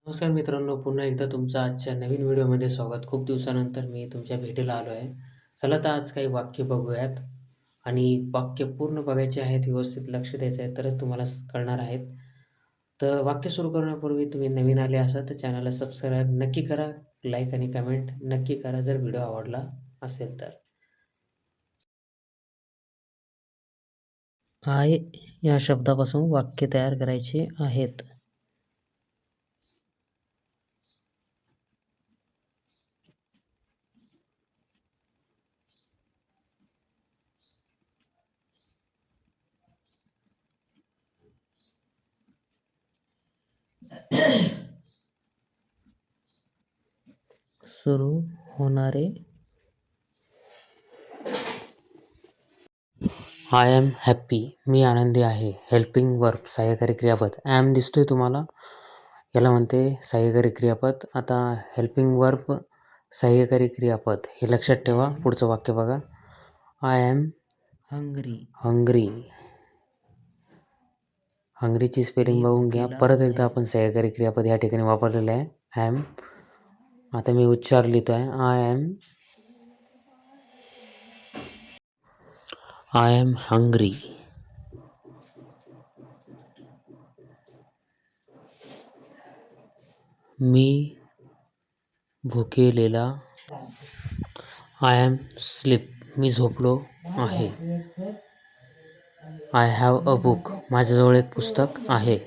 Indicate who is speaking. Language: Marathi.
Speaker 1: नमस्कार मित्रांनो, पुन्हा एकदा तुमचं आजच्या नवीन व्हिडिओमध्ये स्वागत. खूप दिवसानंतर मी तुमच्या भेटीला आलो आहे. चला तर आज काही वाक्य बघूयात आणि वाक्य पूर्ण बघायचे आहेत, व्यवस्थित लक्ष द्यायचं आहे, तरच तुम्हाला कळणार आहेत. तर वाक्य सुरू करण्यापूर्वी तुम्ही नवीन आले असाल तर चॅनलला सबस्क्राईब नक्की करा, लाईक आणि कमेंट नक्की करा जर व्हिडिओ आवडला असेल तर. आय या शब्दापासून वाक्य तयार करायचे आहेत. सुरू होणारे. I am happy. मी आनंदी आहे. हेल्पिंग वर्ब सहाय्यकारी क्रियापद. ॲम दिसतोय तुम्हाला? याला म्हणते सहाय्यकारी क्रियापद. आता हेल्पिंग वर्ब सहाय्यकारी क्रियापद हे लक्षात ठेवा. पुढचं वाक्य बघा. I am hungry. हंग्रीची स्पेलिंग बघून घ्या. परत एकदा आपण सहाय्यकारी क्रियापद या ठिकाणी वापरलेलं आहे. ॲम. आता मी उच्चार लिहितो आहे. I am hungry. मी भुकेलेला. I am sleep. मी झोपलो आहे. I have a book. माझ्याजवळ एक पुस्तक आहे.